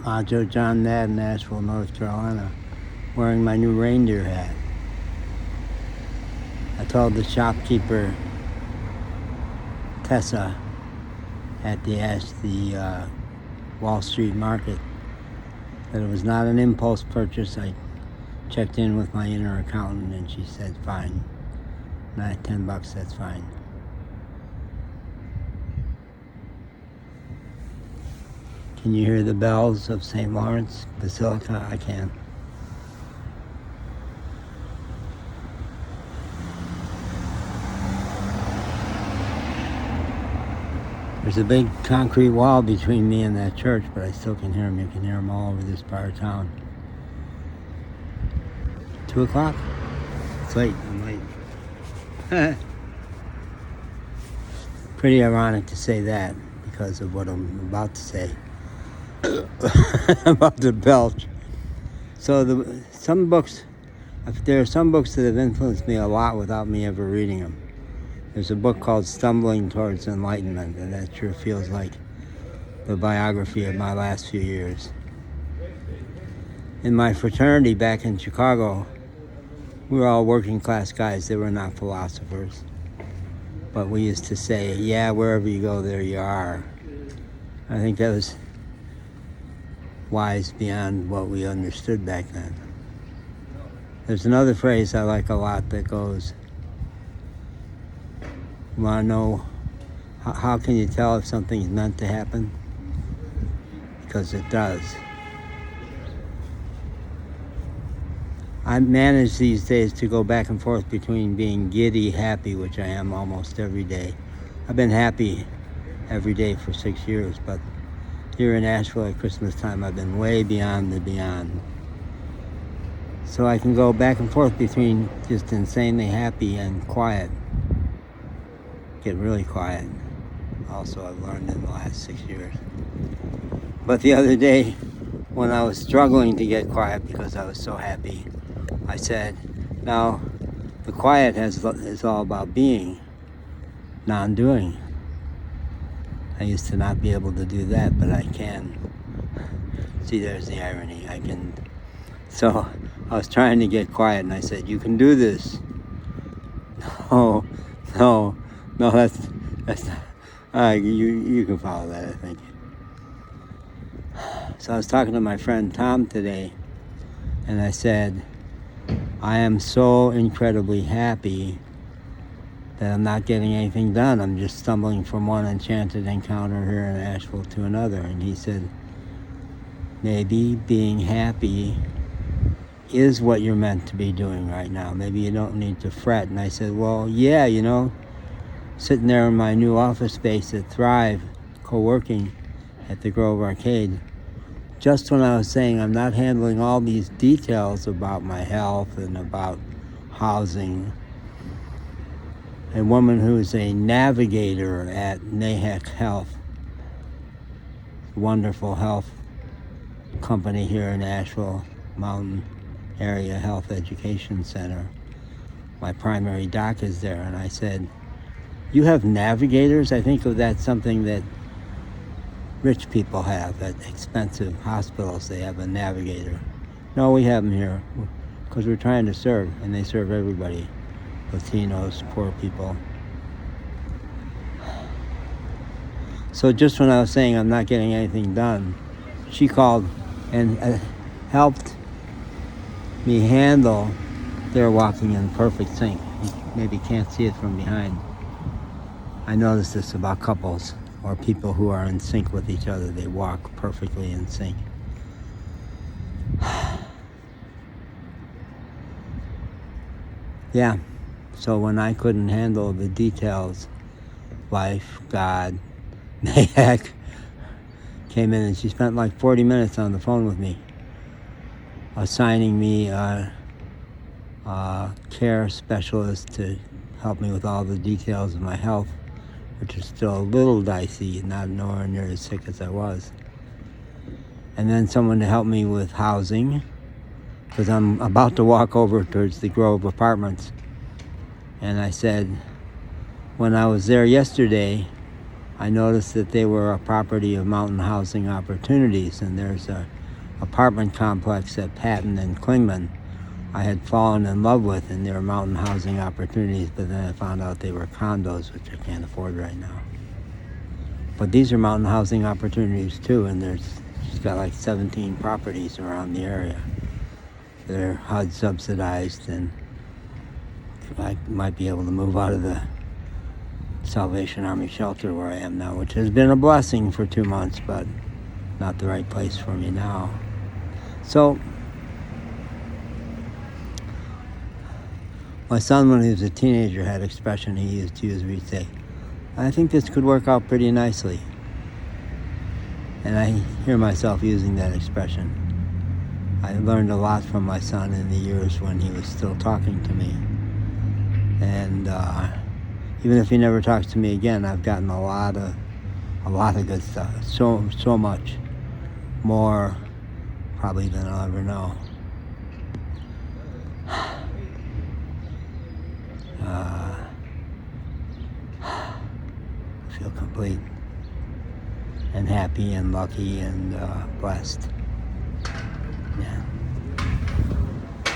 Macho John Nat in Nashville, North Carolina, wearing my new reindeer hat. I told the shopkeeper, Tessa, at the Wall Street Market, that it was not an impulse purchase. I checked in with my inner accountant and she said, fine. Not $10, that's fine. Can you hear the bells of St. Lawrence Basilica? I can. There's a big concrete wall between me and that church, but I still can hear them. You can hear them all over this part of town. 2 o'clock? It's late. I'm late. Pretty ironic to say that because of what I'm about to say. About the belch. So there are some books that have influenced me a lot without me ever reading them. There's a book called Stumbling Towards Enlightenment, and that sure feels like the biography of my last few years. In my fraternity back in Chicago, we were all working class guys. They were not philosophers. But we used to say, yeah, wherever you go, there you are. I think that was wise beyond what we understood back then. There's another phrase I like a lot that goes, you want to know how can you tell if something is meant to happen? Because it does. I manage these days to go back and forth between being giddy happy, which I am almost every day. I've been happy every day for 6 years, but here in Asheville at Christmas time, I've been way beyond the beyond. So I can go back and forth between just insanely happy and quiet. Get really quiet. Also, I've learned in the last 6 years. But the other day, when I was struggling to get quiet because I was so happy, I said, now, the quiet is all about being, non-doing. I used to not be able to do that, but I can. See, there's the irony. I can. So I was trying to get quiet, and I said, you can do this. No, that's not. You can follow that, I think. So I was talking to my friend Tom today, and I said, I am so incredibly happy that I'm not getting anything done. I'm just stumbling from one enchanted encounter here in Asheville to another. And he said, maybe being happy is what you're meant to be doing right now. Maybe you don't need to fret. And I said, well, yeah, sitting there in my new office space at Thrive, co-working at the Grove Arcade, just when I was saying I'm not handling all these details about my health and about housing, a woman who's a navigator at Nahek Health, wonderful health company here in Asheville, Mountain Area Health Education Center. My primary doc is there, and I said, you have navigators? I think of that something that rich people have at expensive hospitals. They have a navigator. No, we have them here because we're trying to serve, and they serve everybody. Latinos, poor people. So just when I was saying I'm not getting anything done, she called and helped me handle. They're walking in perfect sync. You maybe can't see it from behind. I notice this about couples or people who are in sync with each other. They walk perfectly in sync. Yeah. So when I couldn't handle the details, wife, God, Nahek came in and she spent like 40 minutes on the phone with me, assigning me a care specialist to help me with all the details of my health, which is still a little dicey, not nowhere near as sick as I was. And then someone to help me with housing, because I'm about to walk over towards the Grove Apartments. And I said, when I was there yesterday, I noticed that they were a property of Mountain Housing Opportunities, and there's a apartment complex at Patton and Klingman I had fallen in love with, and they were Mountain Housing Opportunities, but then I found out they were condos, which I can't afford right now. But these are Mountain Housing Opportunities too, and she's got like 17 properties around the area. They're HUD subsidized, and I might be able to move out of the Salvation Army shelter where I am now, which has been a blessing for 2 months, but not the right place for me now. So my son, when he was a teenager, had an expression he used to use where he'd say, I think this could work out pretty nicely. And I hear myself using that expression. I learned a lot from my son in the years when he was still talking to me. And even if he never talks to me again, I've gotten a lot of good stuff. So much more probably than I'll ever know. I feel complete and happy and lucky and blessed. Yeah.